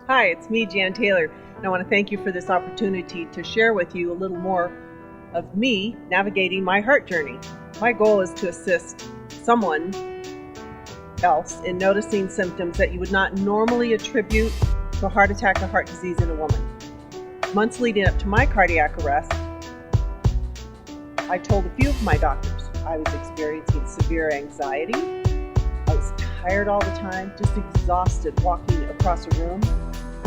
Hi, it's me, Jan Taylor, and I want to thank you for this opportunity to share with you a little more of me navigating my heart journey. My goal is to assist someone else in noticing symptoms that you would not normally attribute to a heart attack or heart disease in a woman. Months leading up to my cardiac arrest, I told a few of my doctors I was experiencing severe anxiety. I was tired all the time, just exhausted walking across a room,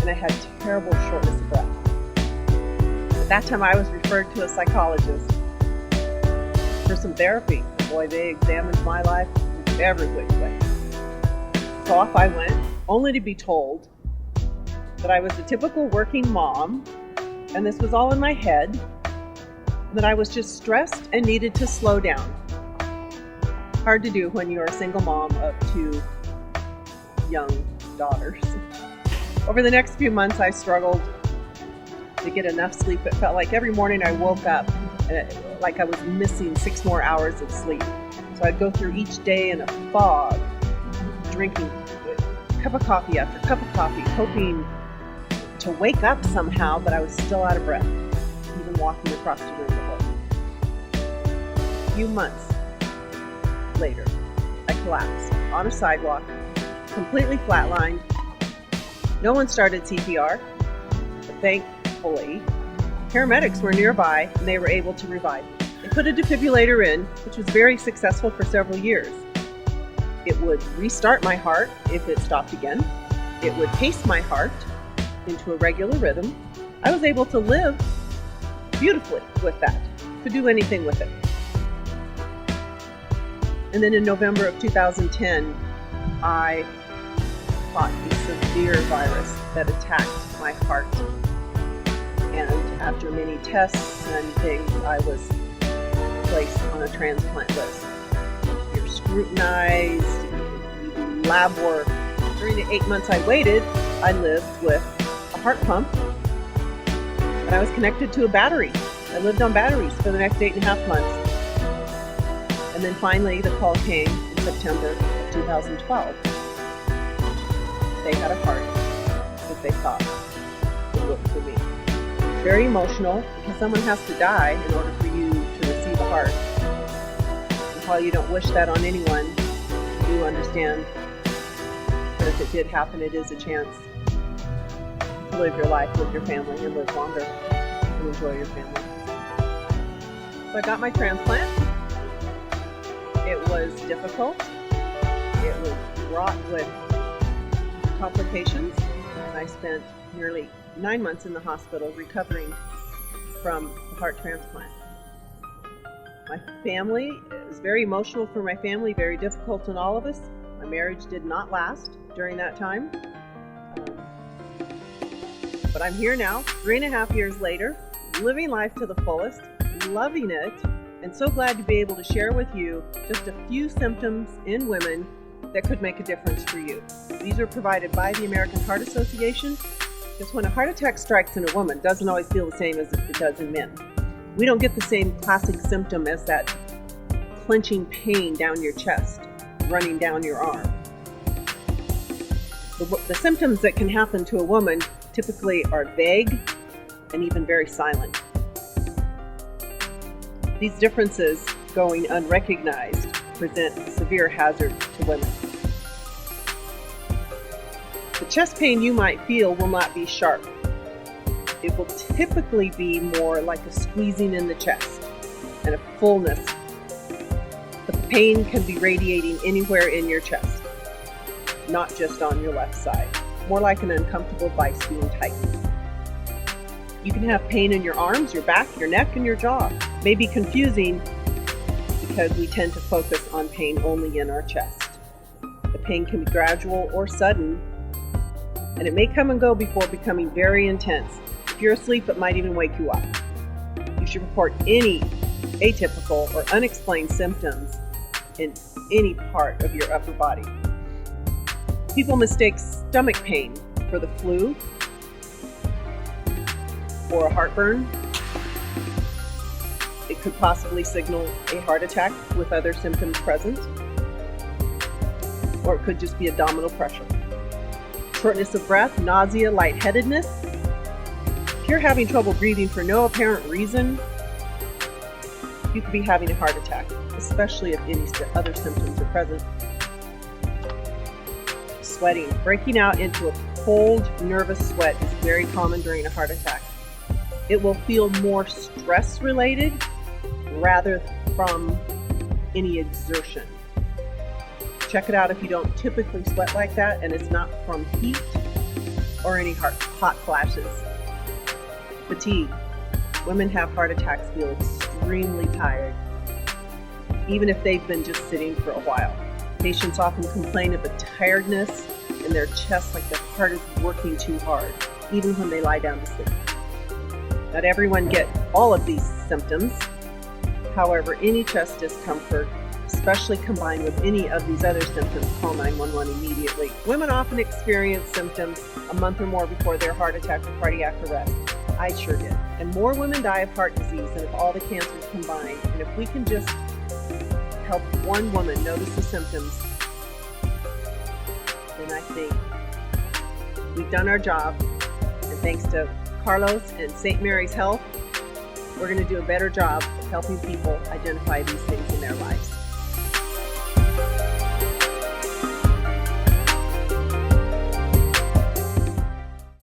and I had terrible shortness of breath. At that time, I was referred to a psychologist for some therapy. Boy, they examined my life in every which way. So off I went, only to be told that I was a typical working mom, and this was all in my head, that I was just stressed and needed to slow down. Hard to do when you're a single mom of two young daughters. Over the next few months, I struggled to get enough sleep. It felt like every morning I woke up like I was missing 6 more hours of sleep. So I'd go through each day in a fog, drinking cup of coffee after cup of coffee, hoping to wake up somehow, but I was still out of breath, even walking across the room to work. A few months later, I collapsed on a sidewalk, completely flatlined. No one started CPR, but thankfully, paramedics were nearby and they were able to revive me. They put a defibrillator in, which was very successful for several years. It would restart my heart if it stopped again. It would pace my heart into a regular rhythm. I was able to live beautifully with that, to do anything with it. And then in November of 2010, I caught a severe virus that attacked my heart. And after many tests and things, I was placed on a transplant list. You're scrutinized, you do lab work. During the 8 months I waited, I lived with a heart pump, and I was connected to a battery. I lived on batteries for the next 8.5 months. And then finally the call came in September of 2012. They had a heart that they thought would work for me. Very emotional, because someone has to die in order for you to receive a heart. And while you don't wish that on anyone, you do understand that if it did happen, it is a chance to live your life with your family and live longer and enjoy your family. So I got my transplant. It was difficult. It was fraught with complications, and I spent nearly 9 months in the hospital recovering from the heart transplant. My family, it was very emotional for my family, very difficult on all of us. My marriage did not last during that time. But I'm here now, 3.5 years later, living life to the fullest, loving it, and so glad to be able to share with you just a few symptoms in women that could make a difference for you. These are provided by the American Heart Association, because when a heart attack strikes in a woman, it doesn't always feel the same as it does in men. We don't get the same classic symptom as that clenching pain down your chest, running down your arm. The symptoms that can happen to a woman typically are vague and even very silent. These differences, going unrecognized, present a severe hazard to women. The chest pain you might feel will not be sharp. It will typically be more like a squeezing in the chest and a fullness. But the pain can be radiating anywhere in your chest, not just on your left side. More like an uncomfortable vice being tightened. You can have pain in your arms, your back, your neck, and your jaw. It may be confusing because we tend to focus on pain only in our chest. The pain can be gradual or sudden, and it may come and go before becoming very intense. If you're asleep, it might even wake you up. You should report any atypical or unexplained symptoms in any part of your upper body. People mistake stomach pain for the flu or a heartburn. It could possibly signal a heart attack with other symptoms present, or it could just be abdominal pressure. shortness of breath, nausea, lightheadedness. If you're having trouble breathing for no apparent reason, you could be having a heart attack, especially if any other symptoms are present. Sweating. Breaking out into a cold, nervous sweat is very common during a heart attack. It will feel more stress-related rather from any exertion. Check it out if you don't typically sweat like that and it's not from heat or any hot flashes. Fatigue. Women have heart attacks feel extremely tired, even if they've been just sitting for a while. Patients often complain of a tiredness in their chest, like their heart is working too hard, even when they lie down to sleep. Not everyone gets all of these symptoms. However, any chest discomfort, especially combined with any of these other symptoms, call 911 immediately. Women often experience symptoms a month or more before their heart attack or cardiac arrest. I sure did. And more women die of heart disease than if all the cancers combined. And if we can just help one woman notice the symptoms, then I think we've done our job. And thanks to Carlos and St. Mary's Health, we're going to do a better job of helping people identify these things in their lives.